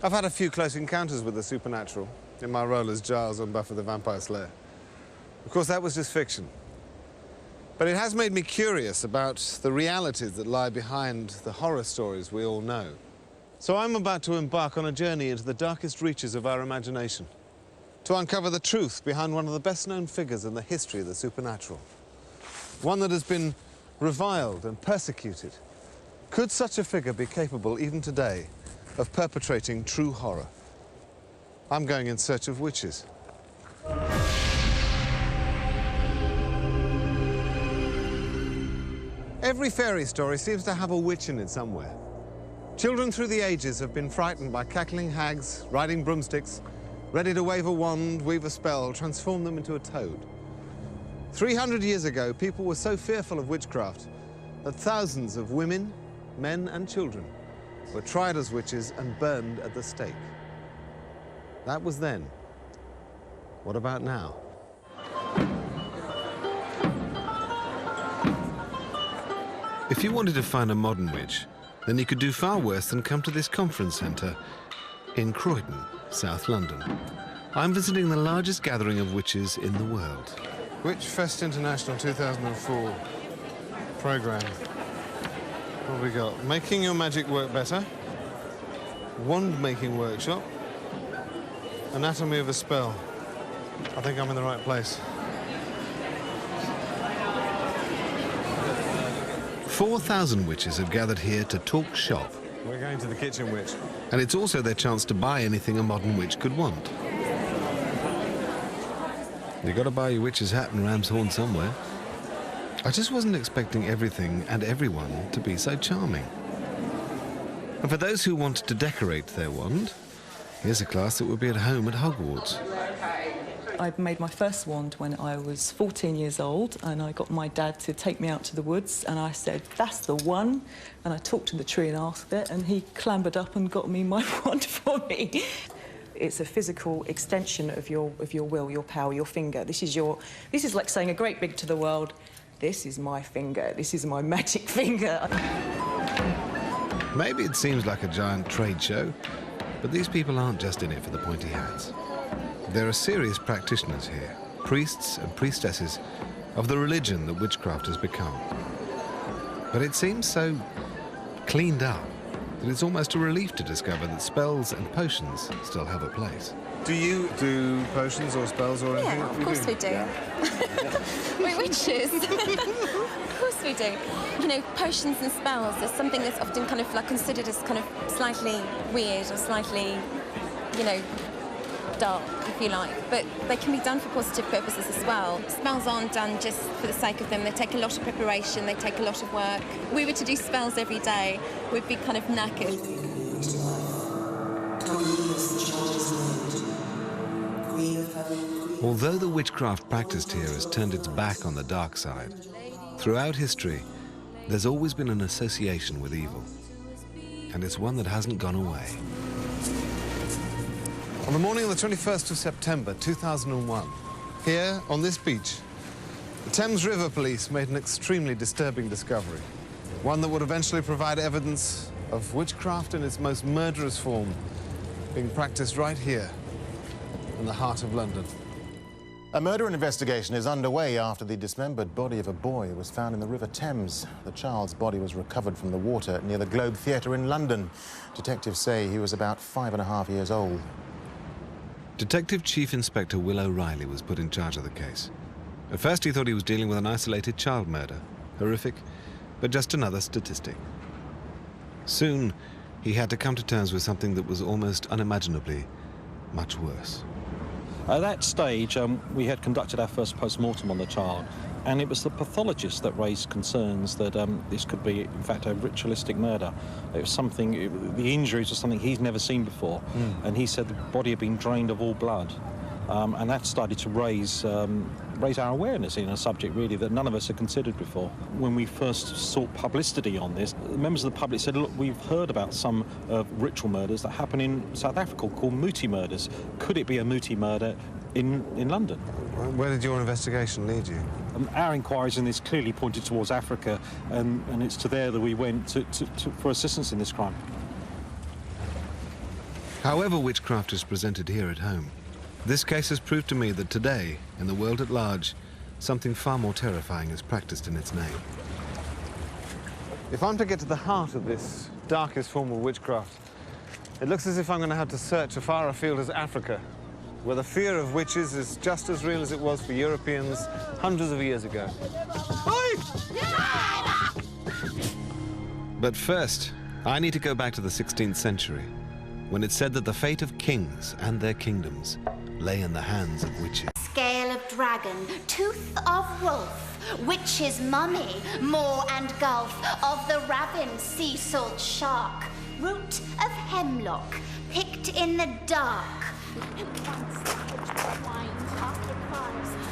I've had a few close encounters with the supernatural in my role as Giles on Buffy the Vampire Slayer. Of course, that was just fiction. But it has made me curious about the realities that lie behind the horror stories we all know. So I'm about to embark on a journey into the darkest reaches of our imagination, to uncover the truth behind one of the best-known figures in the history of the supernatural. One that has been reviled and persecuted. Could such a figure be capable, even today, of perpetrating true horror? I'm going in search of witches. Every fairy story seems to have a witch in it somewhere. Children through the ages have been frightened by cackling hags, riding broomsticks, ready to wave a wand, weave a spell, transform them into a toad. 300 years ago, people were so fearful of witchcraft that thousands of women, men and children were tried as witches and burned at the stake. That was then. What about now? If you wanted to find a modern witch, then you could do far worse than come to this conference centre in Croydon, South London. I'm visiting the largest gathering of witches in the world. Witch Fest International 2004 programme. What have we got? Making your magic work better. Wand making workshop. Anatomy of a spell. I think I'm in the right place. 4,000 witches have gathered here to talk shop. We're going to the Kitchen Witch. And it's also their chance to buy anything a modern witch could want. You've got to buy your witch's hat and ram's horn somewhere. I just wasn't expecting everything and everyone to be so charming. And for those who want to decorate their wand, here's a class that will be at home at Hogwarts. I made my first wand when I was 14 years old, and I got my dad to take me out to the woods, and I said, that's the one. And I talked to the tree and asked it, and he clambered up and got me my wand for me. It's a physical extension of your will, your power, your finger. This is like saying a great big to the world, this is my finger, this is my magic finger. Maybe it seems like a giant trade show, but these people aren't just in it for the pointy hats. There are serious practitioners here, priests and priestesses of the religion that witchcraft has become. But it seems so cleaned up that it's almost a relief to discover that spells and potions still have a place. Do you do potions or spells or anything? Yeah, of course we do. Yeah. We're witches. Of course we do. You know, potions and spells is something that's often kind of like considered as kind of slightly weird or slightly, you know, dark, if you like, but they can be done for positive purposes as well. Spells aren't done just for the sake of them. They take a lot of preparation, they take a lot of work. If we were to do spells every day, we'd be kind of knackered. Although the witchcraft practiced here has turned its back on the dark side, throughout history, there's always been an association with evil, and it's one that hasn't gone away. On the morning of the 21st of September 2001, here on this beach, the Thames River Police made an extremely disturbing discovery, one that would eventually provide evidence of witchcraft in its most murderous form being practiced right here in the heart of London. A murder investigation is underway after the dismembered body of a boy was found in the River Thames. The child's body was recovered from the water near the Globe Theatre in London. Detectives say he was about 5.5 years old. Detective Chief Inspector Will O'Reilly was put in charge of the case. At first he thought he was dealing with an isolated child murder. Horrific, but just another statistic. Soon, he had to come to terms with something that was almost unimaginably much worse. At that stage, we had conducted our first post-mortem on the child, and it was the pathologist that raised concerns that this could be, in fact, a ritualistic murder. It was something, the injuries were something he's never seen before, and he said the body had been drained of all blood. And that started to raise our awareness in a subject, really, that none of us had considered before. When we first sought publicity on this, members of the public said, look, we've heard about some ritual murders that happen in South Africa called Muti murders. Could it be a Muti murder in London? Where did your investigation lead you? Our inquiries in this clearly pointed towards Africa, and it's to there that we went for assistance in this crime. However witchcraft is presented here at home, this case has proved to me that today, in the world at large, something far more terrifying is practiced in its name. If I'm to get to the heart of this darkest form of witchcraft, it looks as if I'm going to have to search as far afield as Africa, where the fear of witches is just as real as it was for Europeans hundreds of years ago. But first, I need to go back to the 16th century, when it said that the fate of kings and their kingdoms lay in the hands of witches. Scale of dragon, tooth of wolf, witch's mummy, moor and gulf, of the ravin, sea salt shark, root of hemlock, picked in the dark.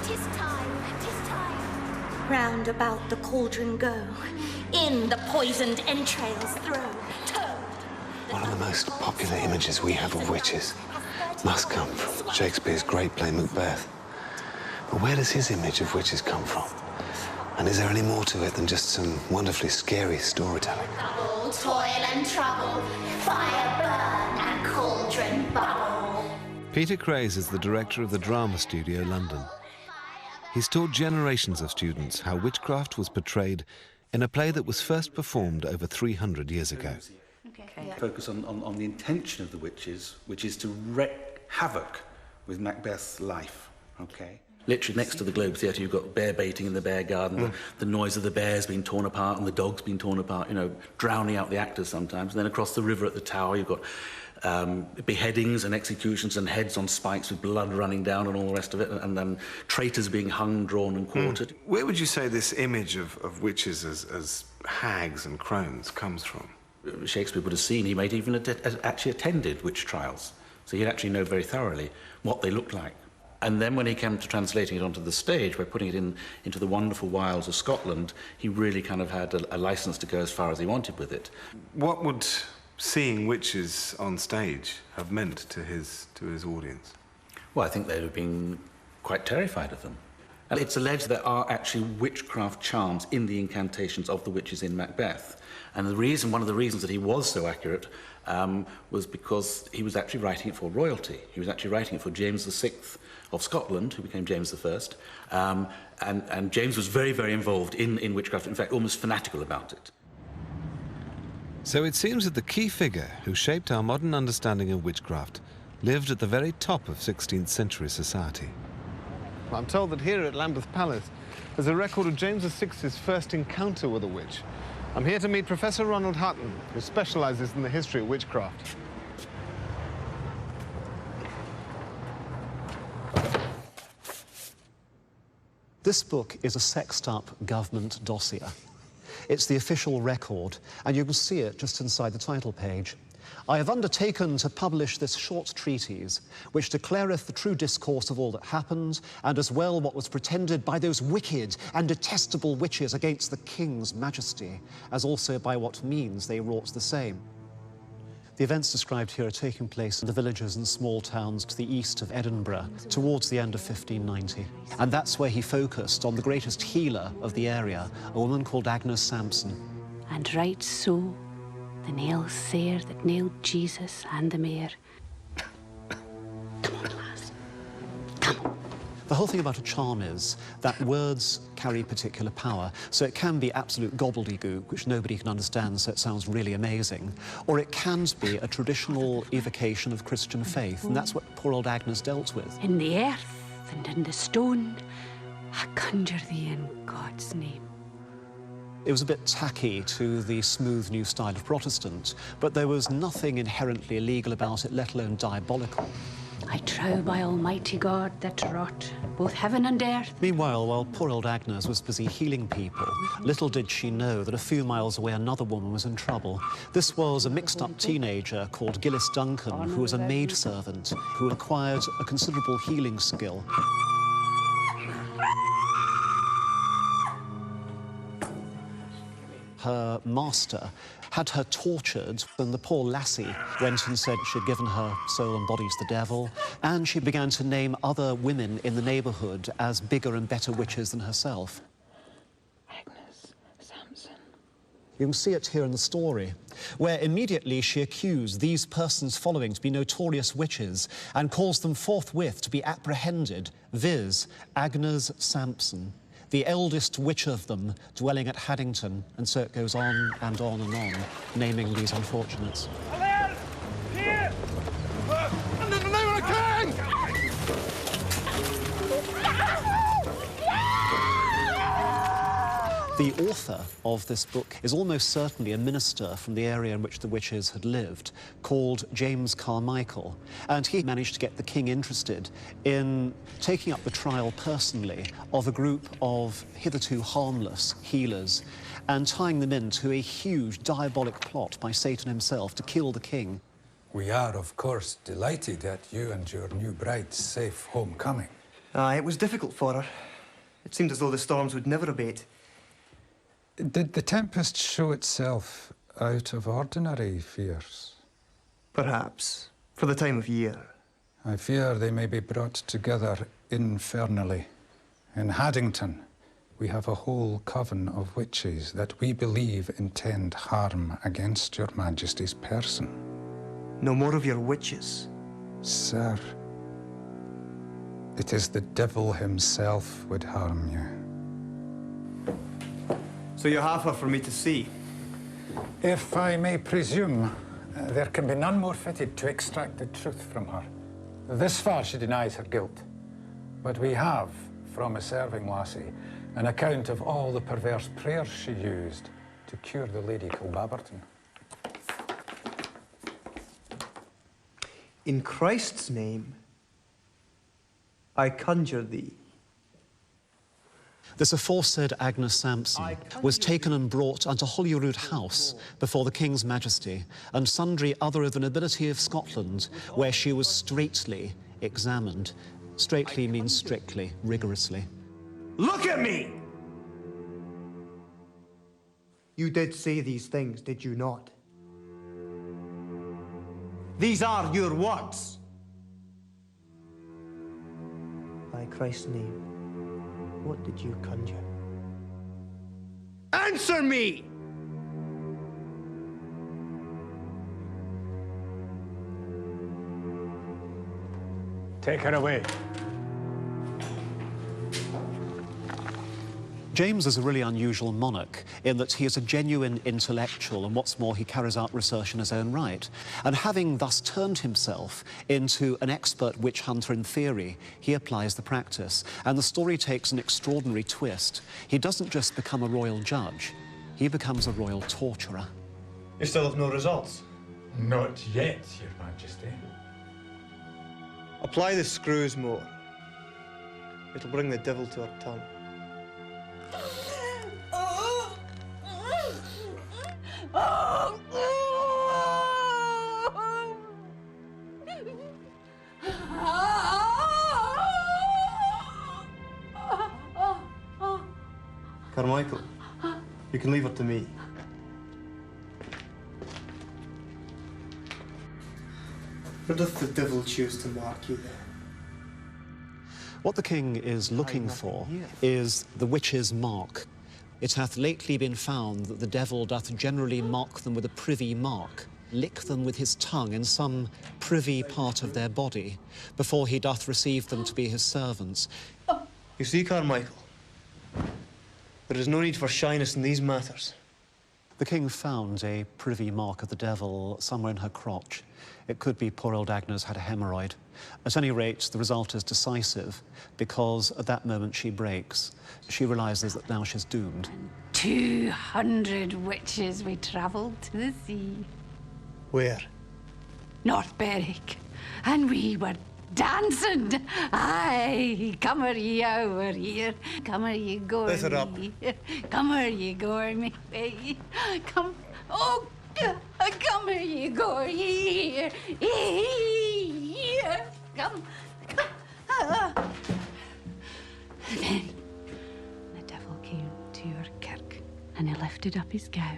Tis time, round about the cauldron go, in the poisoned entrails throw. One of the most popular images we have of witches must come from Shakespeare's great play Macbeth. But where does his image of witches come from? And is there any more to it than just some wonderfully scary storytelling? Toil and trouble, fire burn and cauldron bubble. Peter Craze is the director of the Drama Studio London. He's taught generations of students how witchcraft was portrayed in a play that was first performed over 300 years ago. Focus on the intention of the witches, which is to wreak havoc with Macbeth's life, okay? Literally next to the Globe Theatre, you've got bear baiting in the bear garden, the noise of the bears being torn apart and the dogs being torn apart, you know, drowning out the actors sometimes. And then across the river at the Tower, you've got beheadings and executions and heads on spikes with blood running down and all the rest of it, and then traitors being hung, drawn and quartered. Where would you say this image of witches as hags and crones comes from? Shakespeare would have seen, he might even actually attended witch trials, so he'd actually know very thoroughly what they looked like. And then when he came to translating it onto the stage, by putting it into the wonderful wilds of Scotland, he really kind of had a license to go as far as he wanted with it. What would seeing witches on stage have meant to his audience? Well, I think they'd have been quite terrified of them. And it's alleged there are actually witchcraft charms in the incantations of the witches in Macbeth. And one of the reasons that he was so accurate was because he was actually writing it for royalty. He was actually writing it for James VI of Scotland, who became James I. And James was very, very involved in witchcraft, in fact, almost fanatical about it. So it seems that the key figure who shaped our modern understanding of witchcraft lived at the very top of 16th century society. I'm told that here at Lambeth Palace there's a record of James VI's first encounter with a witch. I'm here to meet Professor Ronald Hutton, who specializes in the history of witchcraft. This book is a sexed-up government dossier. It's the official record, and you can see it just inside the title page. I have undertaken to publish this short treatise, which declareth the true discourse of all that happened, and as well what was pretended by those wicked and detestable witches against the king's majesty, as also by what means they wrought the same. The events described here are taking place in the villages and small towns to the east of Edinburgh, towards the end of 1590. And that's where he focused on the greatest healer of the area, a woman called Agnes Sampson. And right so, the nails sair that nailed Jesus and the mare. Come on, lass. Come on. The whole thing about a charm is that words carry particular power. So it can be absolute gobbledygook, which nobody can understand, so it sounds really amazing. Or it can be a traditional evocation of Christian faith, and that's what poor old Agnes dealt with. In the earth and in the stone, I conjure thee in God's name. It was a bit tacky to the smooth new style of Protestant, but there was nothing inherently illegal about it, let alone diabolical. I trow by Almighty God that wrought both heaven and earth. Meanwhile, while poor old Agnes was busy healing people, little did she know that a few miles away another woman was in trouble. This was a mixed-up teenager called Gillis Duncan, who was a maidservant who acquired a considerable healing skill. Her master had her tortured, and the poor lassie went and said she'd given her soul and body to the devil, and she began to name other women in the neighbourhood as bigger and better witches than herself. Agnes Sampson. You can see it here in the story, where immediately she accused these persons following to be notorious witches and caused them forthwith to be apprehended, viz. Agnes Sampson, the eldest witch of them, dwelling at Haddington, and so it goes on and on and on, naming these unfortunates. Here! In the name of the king! The author of this book is almost certainly a minister from the area in which the witches had lived, called James Carmichael, and he managed to get the king interested in taking up the trial personally of a group of hitherto harmless healers and tying them into a huge diabolic plot by Satan himself to kill the king. We are, of course, delighted at you and your new bride's safe homecoming. It was difficult for her. It seemed as though the storms would never abate. Did the tempest show itself out of ordinary fears? Perhaps, for the time of year. I fear they may be brought together infernally. In Haddington, we have a whole coven of witches that we believe intend harm against your Majesty's person. No more of your witches. Sir, it is the devil himself would harm you. So you have her for me to see? If I may presume, there can be none more fitted to extract the truth from her. This far she denies her guilt. But we have, from a serving lassie, an account of all the perverse prayers she used to cure the Lady Kilbaberton. In Christ's name, I conjure thee. This aforesaid Agnes Sampson was taken and brought unto Holyrood House before the King's Majesty and sundry other of the nobility of Scotland, where she was straitly examined. Straitly means strictly, rigorously. Look at me! You did say these things, did you not? These are your words. By Christ's name, what did you conjure? Answer me! Take her away. James is a really unusual monarch in that he is a genuine intellectual, and what's more, he carries out research in his own right. And having thus turned himself into an expert witch hunter in theory, he applies the practice. And the story takes an extraordinary twist. He doesn't just become a royal judge, he becomes a royal torturer. You still have no results? Not yet, Your Majesty. Apply the screws more. It'll bring the devil to her tongue. Carmichael, you can leave her to me. Where doth the devil choose to mark you there? What the king is looking for is the witch's mark. It hath lately been found that the devil doth generally mark them with a privy mark, lick them with his tongue in some privy part of their body, before he doth receive them to be his servants. You see, Carmichael, there is no need for shyness in these matters. The king found a privy mark of the devil somewhere in her crotch. It could be poor old Agnes had a hemorrhoid. At any rate, the result is decisive, because at that moment she breaks. She realises that now she's doomed. 200 witches we travelled to the sea. Where? North Berwick. And we were dancing. Aye, come here, ye over here. Come here, ye go. Let it up. Come here, ye go, me baby. Come. Oh, come here, ye go. Here. Here. Come. And then the devil came to your kirk and he lifted up his gown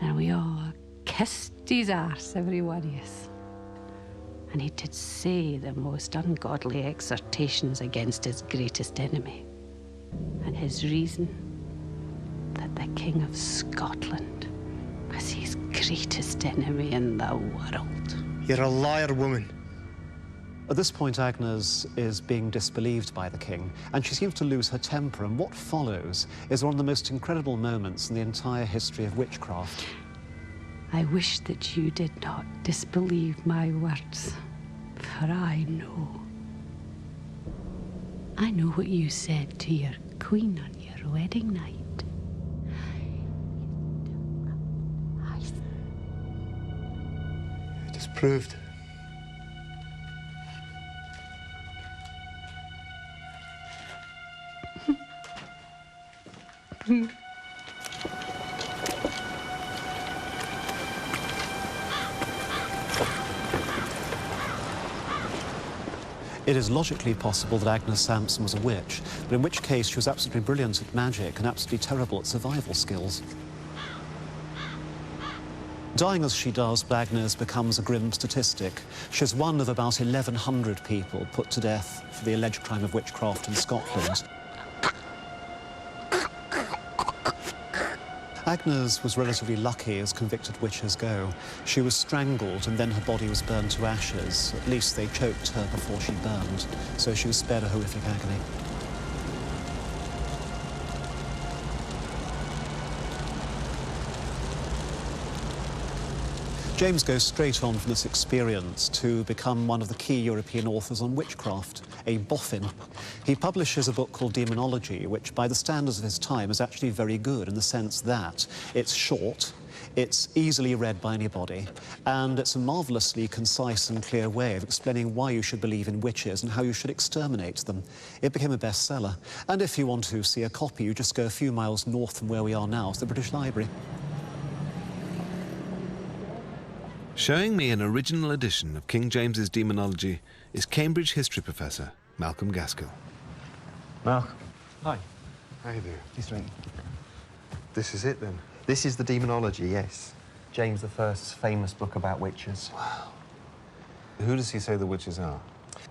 and we all kissed his arse, every one of us. And he did say the most ungodly exhortations against his greatest enemy. And his reason, that the King of Scotland was his greatest enemy in the world. You're a liar, woman. At this point, Agnes is being disbelieved by the king, and she seems to lose her temper, and what follows is one of the most incredible moments in the entire history of witchcraft. I wish that you did not disbelieve my words, for I know. I know what you said to your queen on your wedding night. It is proved. It is logically possible that Agnes Sampson was a witch, but in which case she was absolutely brilliant at magic and absolutely terrible at survival skills. Dying as she does, Agnes becomes a grim statistic. She's one of about 1,100 people put to death for the alleged crime of witchcraft in Scotland. Agnes was relatively lucky as convicted witches go. She was strangled and then her body was burned to ashes. At least they choked her before she burned, so she was spared a horrific agony. James goes straight on from this experience to become one of the key European authors on witchcraft, a boffin. He publishes a book called Demonology, which by the standards of his time is actually very good in the sense that it's short, it's easily read by anybody, and it's a marvellously concise and clear way of explaining why you should believe in witches and how you should exterminate them. It became a bestseller, and if you want to see a copy, you just go a few miles north from where we are now to the British Library. Showing me an original edition of King James's Demonology is Cambridge history professor Malcolm Gaskill. Malcolm. Hi. How you doing? He's right. This is it, then? This is the Demonology, yes. James I's famous book about witches. Wow. Who does he say the witches are?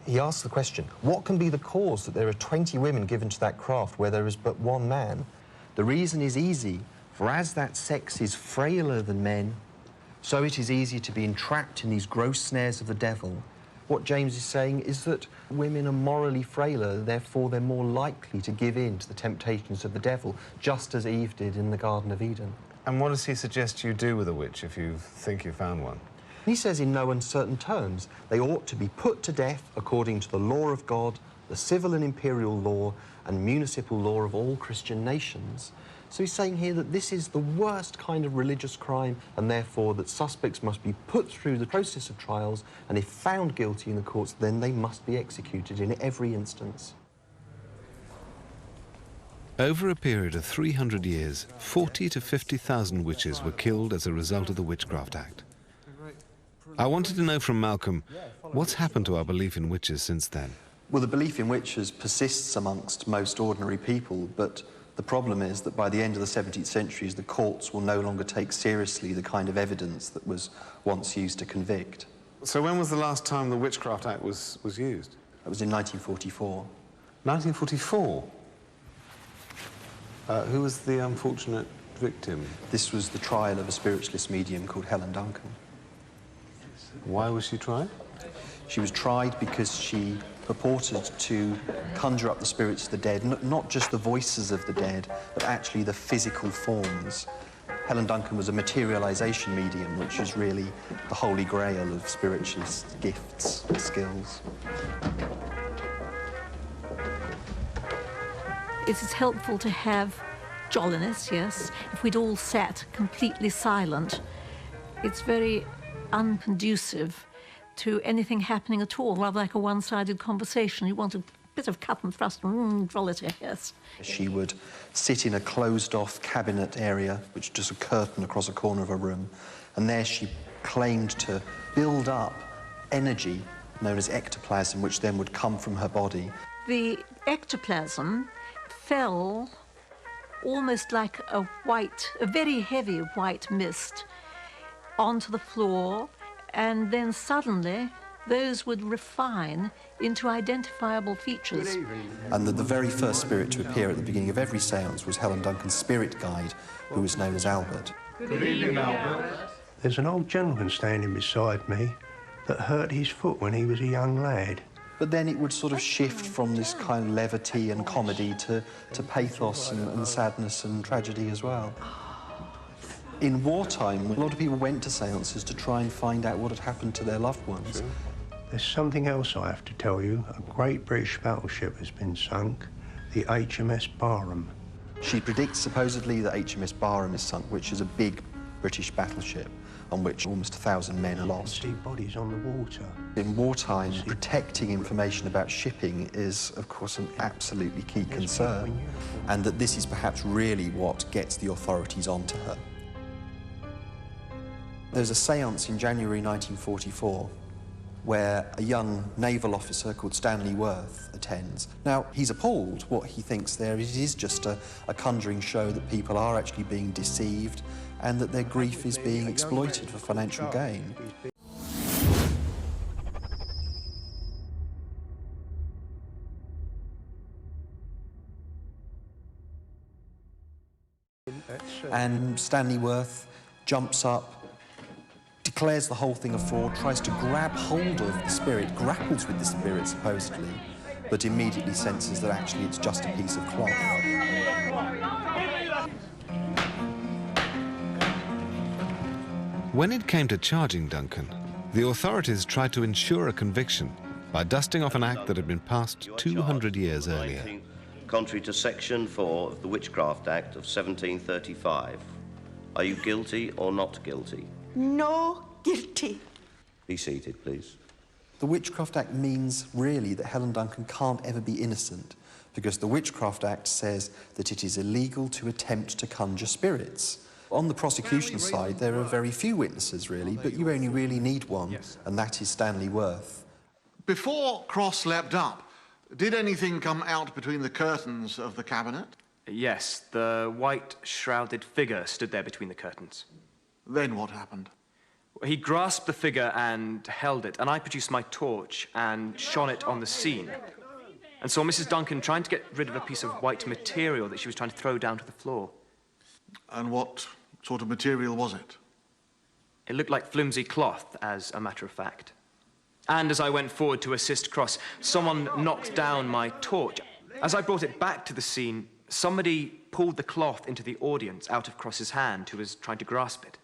He asks the question, what can be the cause that there are 20 women given to that craft where there is but one man? The reason is easy, for as that sex is frailer than men, so it is easier to be entrapped in these gross snares of the devil. What James is saying is that women are morally frailer, therefore they're more likely to give in to the temptations of the devil, just as Eve did in the Garden of Eden. And what does he suggest you do with a witch if you think you found one? He says in no uncertain terms, they ought to be put to death according to the law of God, the civil and imperial law, and municipal law of all Christian nations. So he's saying here that this is the worst kind of religious crime, and therefore that suspects must be put through the process of trials, and if found guilty in the courts, then they must be executed in every instance. Over a period of 300 years, 40 to 50,000 witches were killed as a result of the Witchcraft Act. I wanted to know from Malcolm, what's happened to our belief in witches since then? Well, the belief in witches persists amongst most ordinary people, but the problem is that by the end of the 17th century, the courts will no longer take seriously the kind of evidence that was once used to convict. So when was the last time the Witchcraft Act was used? It was in 1944. 1944? Who was the unfortunate victim? This was the trial of a spiritualist medium called Helen Duncan. Why was she tried? She was tried because she purported to conjure up the spirits of the dead, not just the voices of the dead, but actually the physical forms. Helen Duncan was a materialization medium, which is really the holy grail of spiritualist gifts and skills. It is helpful to have jolliness, yes. If we'd all sat completely silent, it's very unconducive to anything happening at all, rather like a one-sided conversation. You want a bit of cut and thrust and jollity, yes. She would sit in a closed-off cabinet area, which is just a curtain across a corner of a room, and there she claimed to build up energy known as ectoplasm, which then would come from her body. The ectoplasm fell almost like a very heavy white mist onto the floor, and then suddenly those would refine into identifiable features. And the very first spirit to appear at the beginning of every séance was Helen Duncan's spirit guide, who was known as Albert. Good evening, Albert. There's an old gentleman standing beside me that hurt his foot when he was a young lad. But then it would sort of shift from this kind of levity and comedy to pathos and sadness and tragedy as well. In wartime, a lot of people went to seances to try and find out what had happened to their loved ones. There's something else I have to tell you. A great British battleship has been sunk, the HMS Barham. She predicts supposedly that HMS Barham is sunk, which is a big British battleship on which almost 1,000 men are lost. See bodies on the water. In wartime, protecting information about shipping is, of course, an absolutely key concern, and that this is perhaps really what gets the authorities onto her. There's a séance in January 1944 where a young naval officer called Stanley Worth attends. Now, he's appalled. What he thinks there is just a conjuring show that people are actually being deceived and that their grief is being exploited for financial gain. And Stanley Worth jumps up, declares the whole thing a fraud, tries to grab hold of the spirit, grapples with the spirit supposedly, but immediately senses that actually it's just a piece of cloth. When it came to charging Duncan, the authorities tried to ensure a conviction by dusting off an act that had been passed 200 years earlier. Contrary to Section 4 of the Witchcraft Act of 1735. Are you guilty or not guilty? No guilty. Be seated, please. The Witchcraft Act means, really, that Helen Duncan can't ever be innocent, because the Witchcraft Act says that it is illegal to attempt to conjure spirits. On the prosecution side, there are very few witnesses, really, but you only really need one, and that is Stanley Worth. Before Cross leapt up, did anything come out between the curtains of the cabinet? Yes, the white, shrouded figure stood there between the curtains. Then what happened? He grasped the figure and held it, and I produced my torch and shone it on the scene, and saw Mrs. Duncan trying to get rid of a piece of white material that she was trying to throw down to the floor. And what sort of material was it? It looked like flimsy cloth, as a matter of fact. And as I went forward to assist Cross, someone knocked down my torch. As I brought it back to the scene, somebody pulled the cloth into the audience out of Cross's hand, who was trying to grasp it.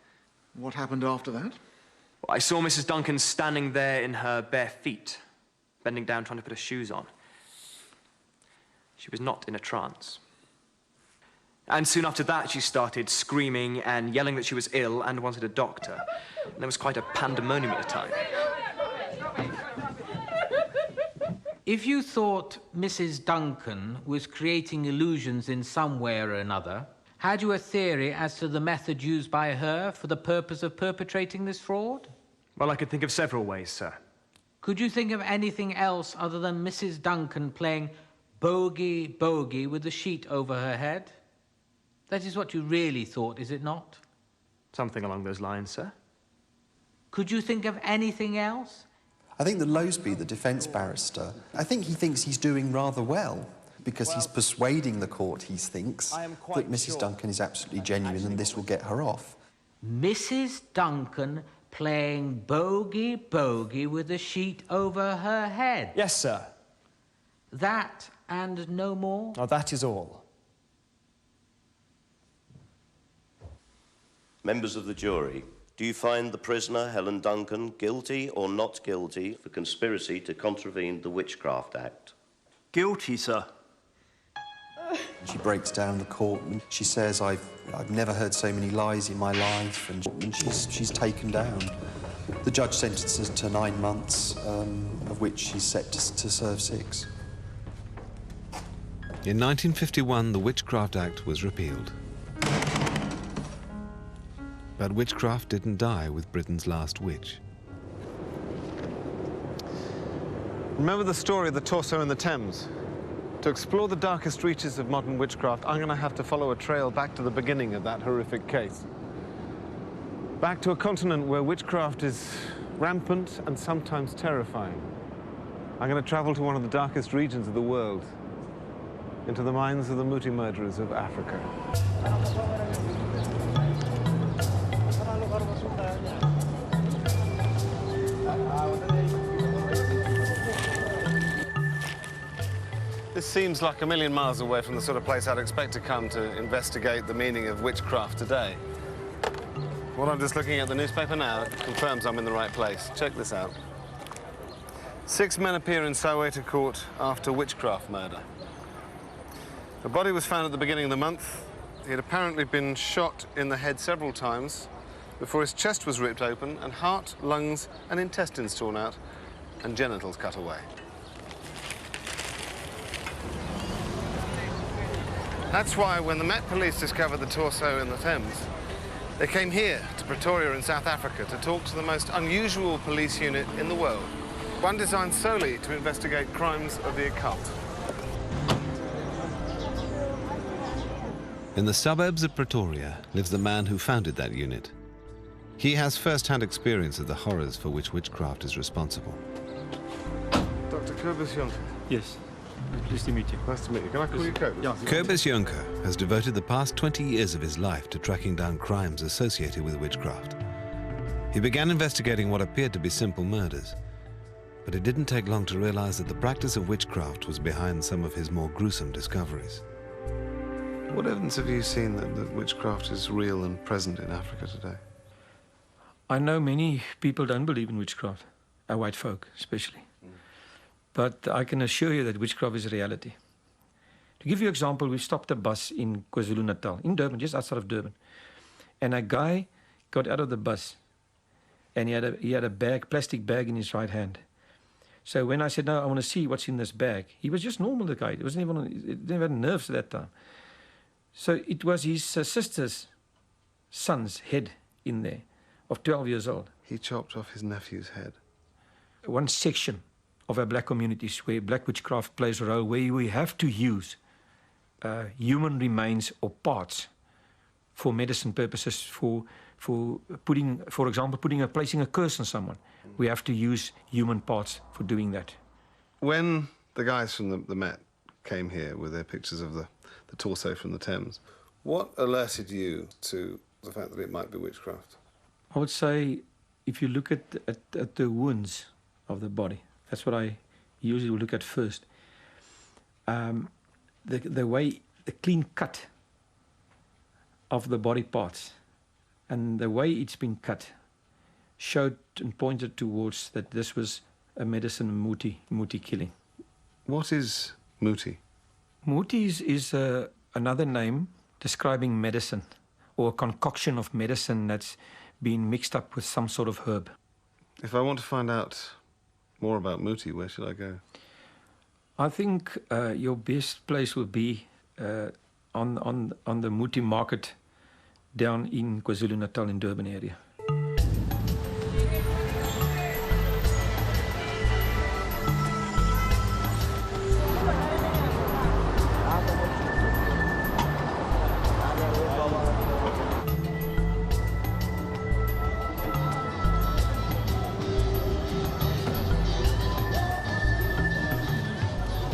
What happened after that? I saw Mrs. Duncan standing there in her bare feet, bending down trying to put her shoes on. She was not in a trance. And soon after that, she started screaming and yelling that she was ill and wanted a doctor. And there was quite a pandemonium at the time. If you thought Mrs. Duncan was creating illusions in some way or another, had you a theory as to the method used by her for the purpose of perpetrating this fraud? Well, I could think of several ways, sir. Could you think of anything else other than Mrs. Duncan playing bogey, bogey with the sheet over her head? That is what you really thought, is it not? Something along those lines, sir. Could you think of anything else? I think that Loseby, the defence barrister, I think he thinks he's doing rather well, because he's persuading the court, he thinks, that Mrs. Duncan is absolutely genuine and this will get her off. Mrs. Duncan playing bogey, bogey with the sheet over her head? Yes, sir. That and no more? Oh, that is all. Members of the jury, do you find the prisoner, Helen Duncan, guilty or not guilty for conspiracy to contravene the Witchcraft Act? Guilty, sir. She breaks down the court and she says, I've never heard so many lies in my life, and she's taken down. The judge sentences her to 9 months, of which she's set to serve 6. In 1951, the Witchcraft Act was repealed. But witchcraft didn't die with Britain's last witch. Remember the story of the torso in the Thames? To explore the darkest reaches of modern witchcraft, I'm going to have to follow a trail back to the beginning of that horrific case. Back to a continent where witchcraft is rampant and sometimes terrifying. I'm going to travel to one of the darkest regions of the world, into the minds of the Muti murderers of Africa. This seems like a million miles away from the sort of place I'd expect to come to investigate the meaning of witchcraft today. What I'm just looking at the newspaper now confirms I'm in the right place. Check this out. 6 men appear in Soweto court after witchcraft murder. The body was found at the beginning of the month. He had apparently been shot in the head several times before his chest was ripped open and heart, lungs and intestines torn out and genitals cut away. That's why when the Met Police discovered the torso in the Thames, they came here to Pretoria in South Africa to talk to the most unusual police unit in the world, one designed solely to investigate crimes of the occult. In the suburbs of Pretoria lives the man who founded that unit. He has first-hand experience of the horrors for which witchcraft is responsible. Dr. Kobus Jonker. Yes. Pleased to meet you. Nice to meet you. Can I call you Kobus? Yeah. Kobus Jonker has devoted the past 20 years of his life to tracking down crimes associated with witchcraft. He began investigating what appeared to be simple murders, but it didn't take long to realize that the practice of witchcraft was behind some of his more gruesome discoveries. What evidence have you seen that witchcraft is real and present in Africa today? I know many people don't believe in witchcraft, our white folk especially. But I can assure you that witchcraft is a reality. To give you an example, we stopped a bus in KwaZulu-Natal, in Durban, just outside of Durban. And a guy got out of the bus and he had a bag, plastic bag in his right hand. So when I said, no, I want to see what's in this bag, he was just normal, the guy. He didn't have nerves at that time. So it was his sister's son's head in there, of 12 years old. He chopped off his nephew's head. One section of our black communities where black witchcraft plays a role, where we have to use human remains or parts for medicine purposes, for putting, for example, placing a curse on someone. We have to use human parts for doing that. When the guys from the Met came here with their pictures of the torso from the Thames, what alerted you to the fact that it might be witchcraft? I would say if you look at the wounds of the body, that's what I usually look at first. The way, the clean cut of the body parts and the way it's been cut showed and pointed towards that this was a medicine Muti killing. What is Muti? Muti is another name describing medicine, or a concoction of medicine that's been mixed up with some sort of herb. If I want to find out more about Muti, where should I go? I think your best place would be on the Muti market down in KwaZulu-Natal in Durban area.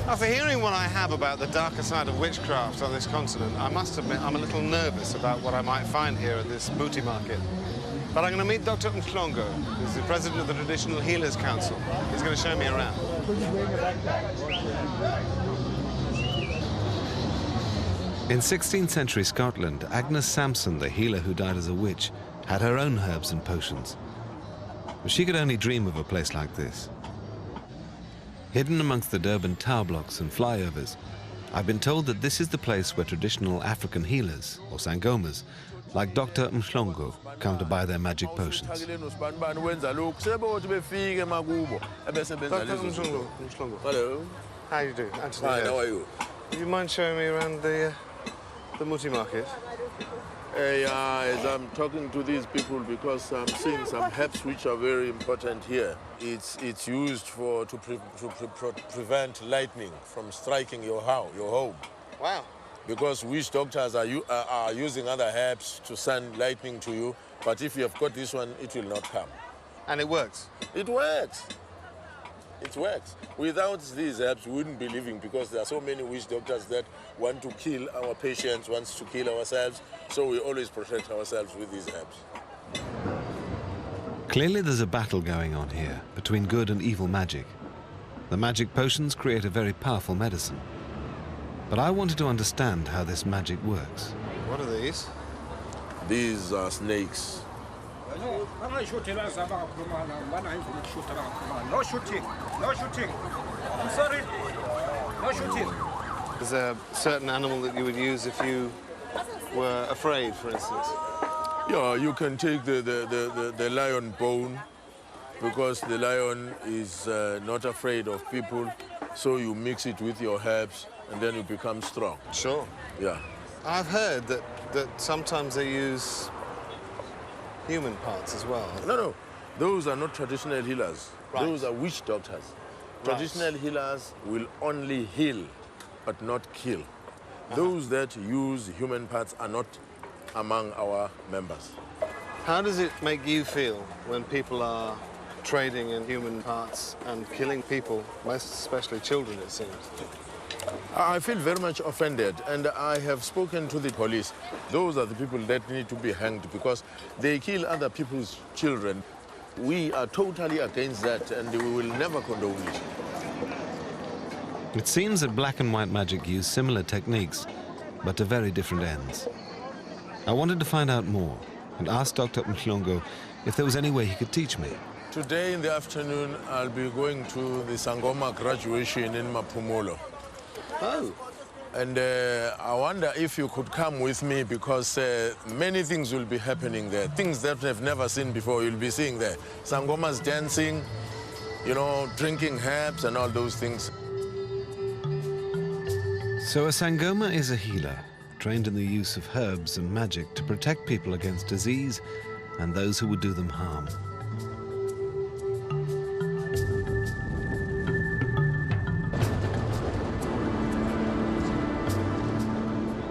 After hearing what I have about the darker side of witchcraft on this continent, I must admit I'm a little nervous about what I might find here at this Muti market. But I'm going to meet Dr. Mhlongo, who's the president of the Traditional Healers Council. He's going to show me around. In 16th century Scotland, Agnes Sampson, the healer who died as a witch, had her own herbs and potions. But she could only dream of a place like this. Hidden amongst the Durban tower blocks and flyovers, I've been told that this is the place where traditional African healers, or sangomas, like Dr. Mhlongo, come to buy their magic potions. Dr. Mhlongo. Hello. How you doing? Anthony. Hi, how are you? Do you mind showing me around the Muti market? As I'm talking to these people, because I'm seeing some herbs which are very important here. It's used to prevent lightning from striking your home. Wow. Because witch doctors are using other herbs to send lightning to you, but if you have got this one, it will not come. And it works? It works. It works. Without these herbs, we wouldn't be living, because there are so many witch doctors that want to kill our patients, wants to kill ourselves, so we always protect ourselves with these herbs. Clearly there's a battle going on here between good and evil magic. The magic potions create a very powerful medicine, But I wanted to understand how this magic works. What are these? These are snakes. No shooting. No shooting. I'm sorry. No shooting. Is there a certain animal that you would use if you were afraid, for instance? Yeah, you can take the lion bone, because the lion is not afraid of people, so you mix it with your herbs and then you become strong. Sure. Yeah. I've heard that sometimes they use human parts as well. No. Those are not traditional healers. Right. Those are witch doctors. Right. Traditional healers will only heal, but not kill. Those that use human parts are not among our members. How does it make you feel when people are trading in human parts and killing people, most especially children, it seems? I feel very much offended, and I have spoken to the police. Those are the people that need to be hanged because they kill other people's children. We are totally against that, and we will never condone it. It seems that black and white magic use similar techniques, but to very different ends. I wanted to find out more and asked Dr. Mhlongo if there was any way he could teach me. Today in the afternoon, I'll be going to the Sangoma graduation in Maphumulo. Oh. And I wonder if you could come with me because many things will be happening there. Things that I've never seen before, you'll be seeing there. Sangomas dancing, you know, drinking herbs and all those things. So a Sangoma is a healer, trained in the use of herbs and magic to protect people against disease and those who would do them harm.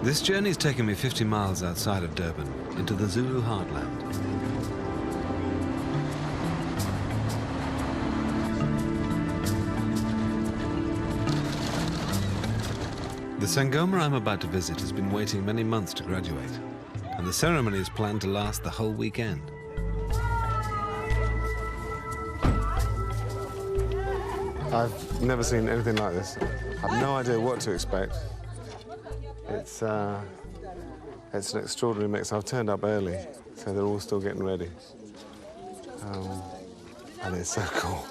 This journey's taken me 50 miles outside of Durban, into the Zulu heartland. The Sangoma I'm about to visit has been waiting many months to graduate, and the ceremony is planned to last the whole weekend. I've never seen anything like this. I've no idea what to expect. It's an extraordinary mix. I've turned up early, so they're all still getting ready. And it's so cool.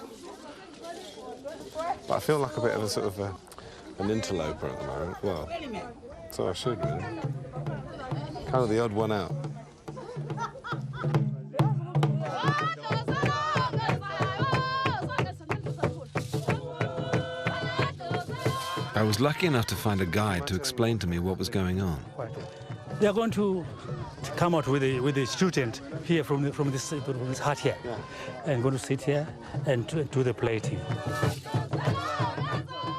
But I feel like a bit of a sort of an interloper at the moment. Well, so I should really. Kind of the odd one out. I was lucky enough to find a guide to explain to me what was going on. They are going to come out with a student here from this hut here, and going to sit here and do the plating.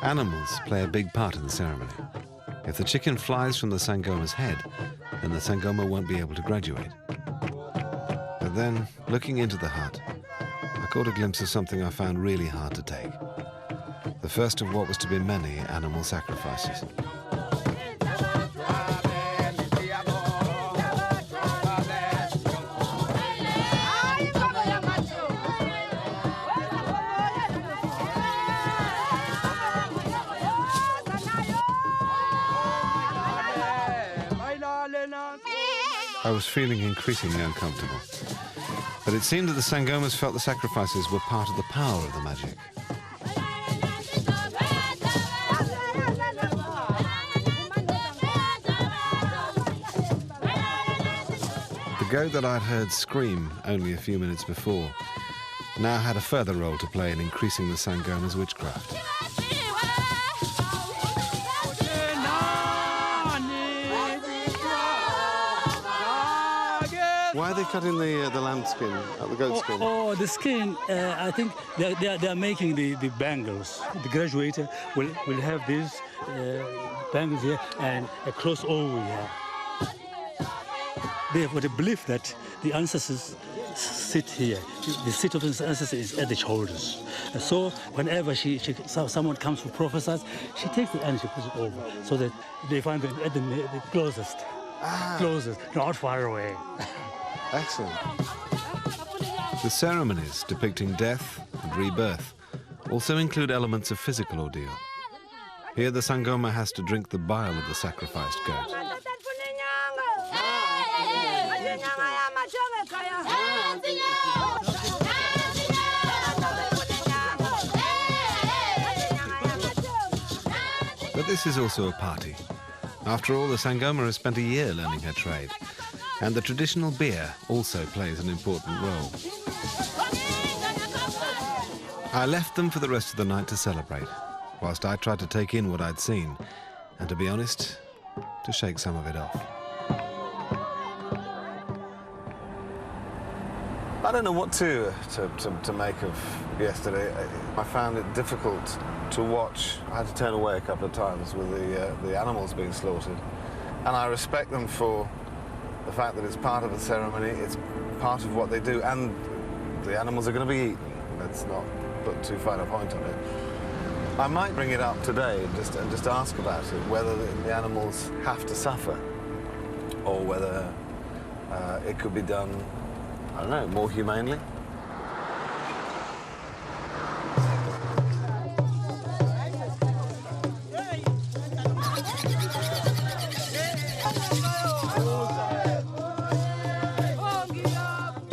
Animals play a big part in the ceremony. If the chicken flies from the Sangoma's head, then the Sangoma won't be able to graduate. But then, looking into the hut, I caught a glimpse of something I found really hard to take. The first of what was to be many animal sacrifices. I was feeling increasingly uncomfortable. But it seemed that the Sangomas felt the sacrifices were part of the power of the magic. The goat that I'd heard scream only a few minutes before now had a further role to play in increasing the Sangoma's witchcraft. Why are they cutting the lamb skin, the goat skin? Oh, the skin, I think they are making the bangles. The graduator will have these bangles here and a crossover here. They have the belief that the ancestors sit here. The seat of the ancestors is at the shoulders. And so whenever someone comes to prophesy, she takes the and she puts it over so that they find it at the closest. Closest, not far away. Excellent. The ceremonies depicting death and rebirth also include elements of physical ordeal. Here the Sangoma has to drink the bile of the sacrificed goat. But this is also a party. After all, the Sangoma has spent a year learning her trade, and the traditional beer also plays an important role. I left them for the rest of the night to celebrate, whilst I tried to take in what I'd seen, and to be honest, to shake some of it off. I don't know what to make of yesterday. I found it difficult to watch. I had to turn away a couple of times with the animals being slaughtered. And I respect them for the fact that it's part of the ceremony, it's part of what they do, and the animals are going to be eaten. Let's not put too fine a point on it. I might bring it up today and just ask about it, whether the animals have to suffer or whether it could be done, I don't know, more humanely.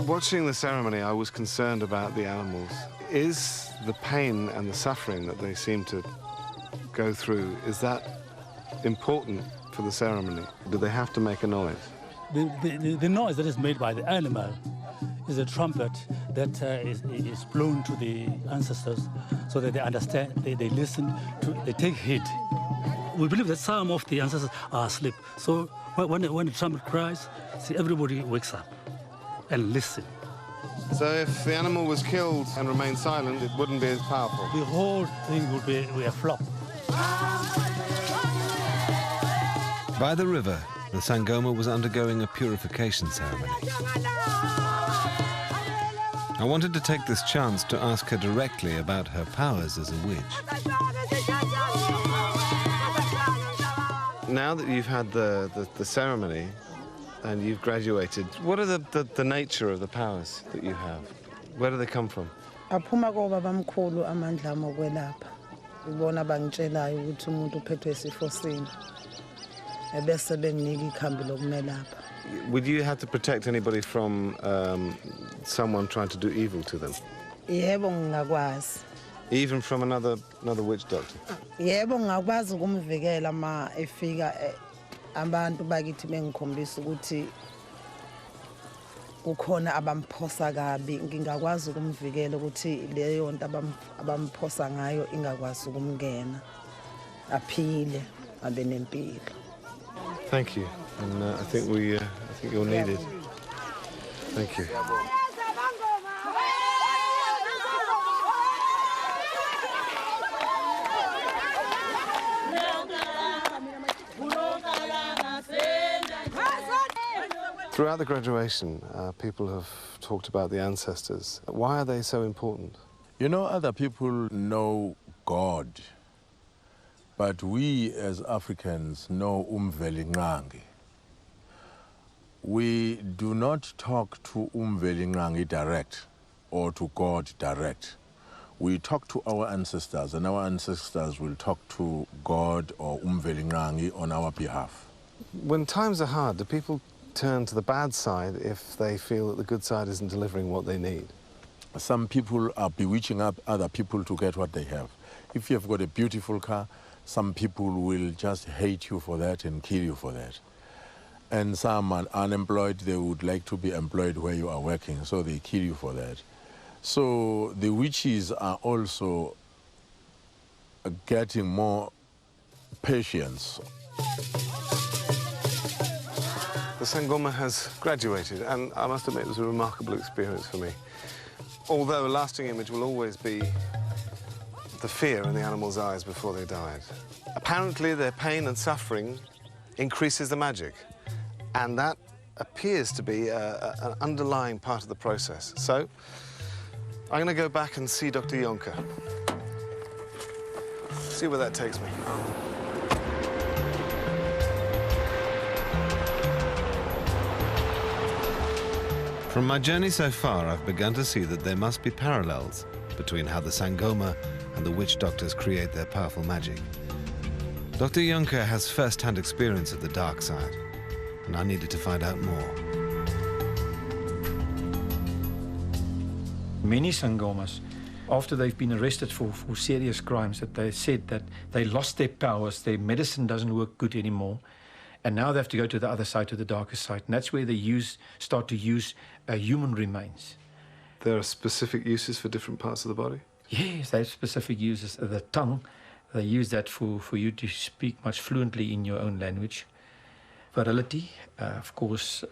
Watching the ceremony, I was concerned about the animals. Is the pain and the suffering that they seem to go through, is that important for the ceremony? Do they have to make a noise? The noise that is made by the animal is a trumpet that is blown to the ancestors so that they understand, they listen, they take heed. We believe that some of the ancestors are asleep. So when the trumpet cries, see, everybody wakes up and listen. So if the animal was killed and remained silent, it wouldn't be as powerful? The whole thing would be a flop. By the river, the Sangoma was undergoing a purification ceremony. I wanted to take this chance to ask her directly about her powers as a witch. Now that you've had the ceremony and you've graduated, what are the nature of the powers that you have? Where do they come from? Aphuma kobabamkhulu amandla okwelapha. Ibona bangitshelayo ukuthi umuntu uphethwe isifo sini. Ebese benginika ikhambi lokumelapha. Would you have to protect anybody from someone trying to do evil to them? Yebo ngingakwazi. Even from another witch doctor? Yebo ngingakwazi ukumvikela ma efika abantu bakithi bengikhombisa ukuthi kukhona abamphosa kabi, ngingakwazi ukumvikela ukuthi leyo nto abamphosa ngayo ingakwazi ukumngena aphile abe nempilo. Thank you, and I think you're needed. Thank you. Throughout the graduation, people have talked about the ancestors. Why are they so important? You know, other people know God, but we as Africans know Umveli Nqangi. We do not talk to Umveli Nqangi direct or to God direct. We talk to our ancestors, and our ancestors will talk to God or Umveli Nqangi on our behalf. When times are hard, do people turn to the bad side if they feel that the good side isn't delivering what they need? Some people are bewitching up other people to get what they have. If you have got a beautiful car, some people will just hate you for that and kill you for that. And some are unemployed, they would like to be employed where you are working, so they kill you for that. So the witches are also getting more patience. The Sangoma has graduated, and I must admit it was a remarkable experience for me. Although a lasting image will always be the fear in the animals' eyes before they died. Apparently their pain and suffering increases the magic, and that appears to be an underlying part of the process. So I'm going to go back and see Dr. Jonker. See where that takes me. From my journey so far, I've begun to see that there must be parallels between how the Sangoma and the witch doctors create their powerful magic. Dr. Jonker has first-hand experience of the dark side, and I needed to find out more. Many Sangomas, after they've been arrested for serious crimes, that they said that they lost their powers, their medicine doesn't work good anymore, and now they have to go to the other side, to the darker side, and that's where they start to use human remains. There are specific uses for different parts of the body? Yes, they have specific uses. The tongue, they use that for you to speak much fluently in your own language. Virility, of course,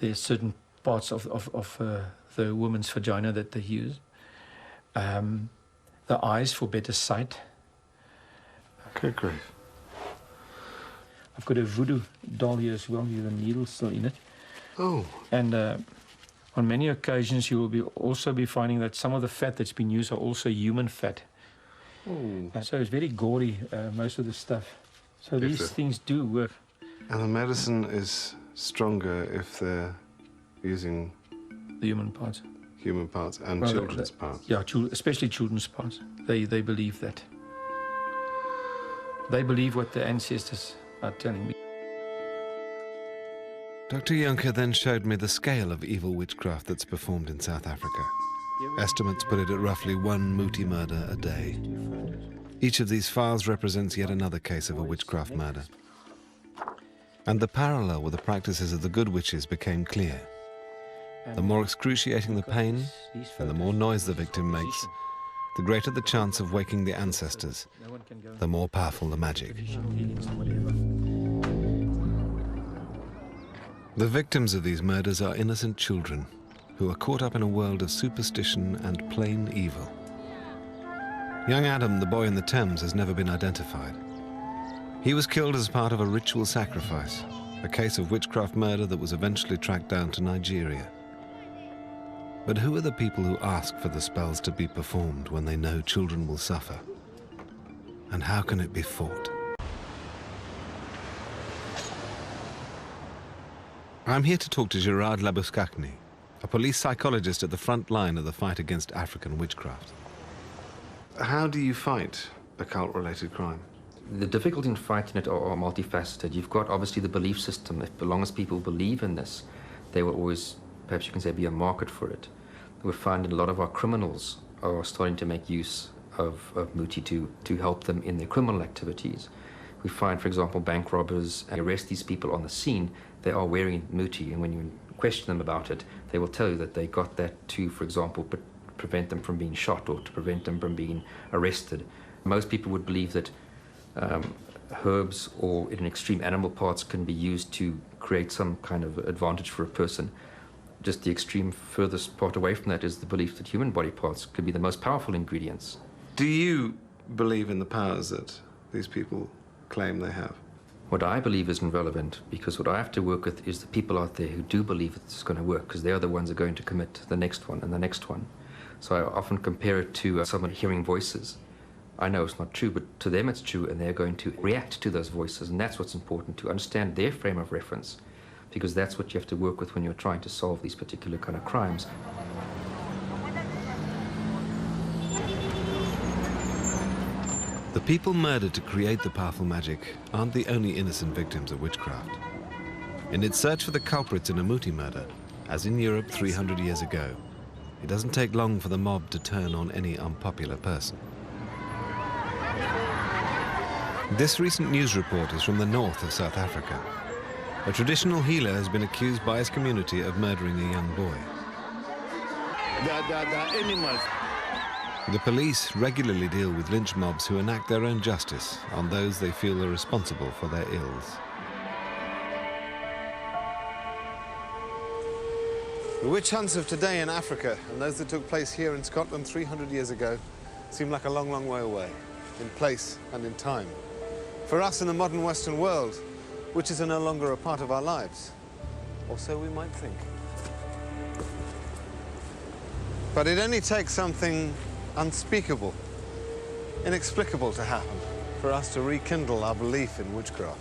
there's certain parts of the woman's vagina that they use. The eyes for better sight. Good grief. I've got a voodoo doll here as well, with a needle still in it. Oh. And on many occasions you will also be finding that some of the fat that's been used are also human fat. Oh. So it's very gory, most of the stuff. So these things do work. And the medicine is stronger if they're using the human parts. Human parts and children's parts. Yeah, especially children's parts. They believe that. They believe what the ancestors are telling me. Dr. Jonker then showed me the scale of evil witchcraft that's performed in South Africa. Estimates put it at roughly 1 Muti murder a day. Each of these files represents yet another case of a witchcraft murder. And the parallel with the practices of the good witches became clear. The more excruciating the pain, and the more noise the victim makes, the greater the chance of waking the ancestors, the more powerful the magic. The victims of these murders are innocent children who are caught up in a world of superstition and plain evil. Young Adam, the boy in the Thames, has never been identified. He was killed as part of a ritual sacrifice, a case of witchcraft murder that was eventually tracked down to Nigeria. But who are the people who ask for the spells to be performed when they know children will suffer? And how can it be fought? I'm here to talk to Gerard Labuschagne, a police psychologist at the front line of the fight against African witchcraft. How do you fight occult-related crime? The difficulty in fighting it are multifaceted. You've got obviously the belief system. If as long as people believe in this, they will always, perhaps you can say, be a market for it. We're finding a lot of our criminals are starting to make use of Muti to help them in their criminal activities. We find, for example, bank robbers arrest these people on the scene. They are wearing Muti, and when you question them about it, they will tell you that they got that to, for example, prevent them from being shot or to prevent them from being arrested. Most people would believe that herbs or in extreme animal parts can be used to create some kind of advantage for a person. Just the extreme furthest part away from that is the belief that human body parts could be the most powerful ingredients. Do you believe in the powers that these people claim they have? What I believe isn't relevant, because what I have to work with is the people out there who do believe it's going to work, because they're the ones who are going to commit the next one and the next one. So I often compare it to someone hearing voices. I know it's not true, but to them it's true, and they're going to react to those voices, and that's what's important, to understand their frame of reference, because that's what you have to work with when you're trying to solve these particular kind of crimes. The people murdered to create the powerful magic aren't the only innocent victims of witchcraft. In its search for the culprits in a Muti murder, as in Europe 300 years ago, it doesn't take long for the mob to turn on any unpopular person. This recent news report is from the north of South Africa. A traditional healer has been accused by his community of murdering a young boy. The animals. The police regularly deal with lynch mobs who enact their own justice on those they feel are responsible for their ills. The witch hunts of today in Africa and those that took place here in Scotland 300 years ago seem like a long, long way away, in place and in time. For us in the modern Western world, witches are no longer a part of our lives, or so we might think. But it only takes something unspeakable, inexplicable to happen for us to rekindle our belief in witchcraft.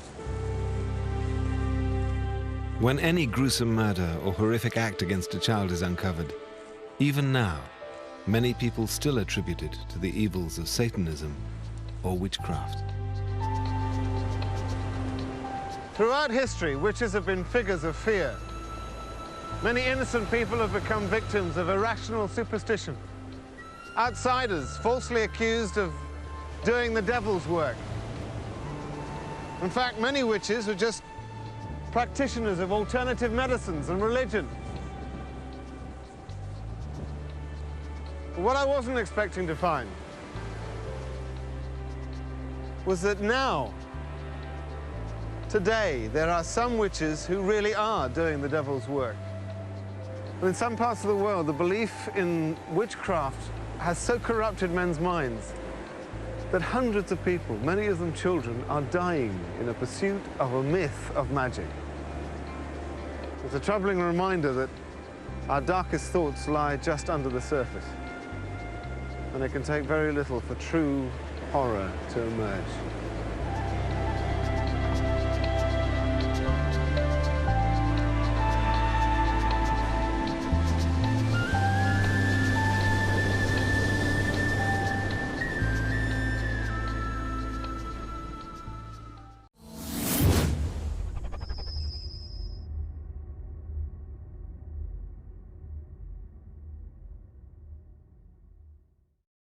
When any gruesome murder or horrific act against a child is uncovered, even now, many people still attribute it to the evils of Satanism or witchcraft. Throughout history, witches have been figures of fear. Many innocent people have become victims of irrational superstition. Outsiders falsely accused of doing the devil's work. In fact, many witches were just practitioners of alternative medicines and religion. But what I wasn't expecting to find was that now, today, there are some witches who really are doing the devil's work. In some parts of the world, the belief in witchcraft has so corrupted men's minds that hundreds of people, many of them children, are dying in a pursuit of a myth of magic. It's a troubling reminder that our darkest thoughts lie just under the surface, and it can take very little for true horror to emerge.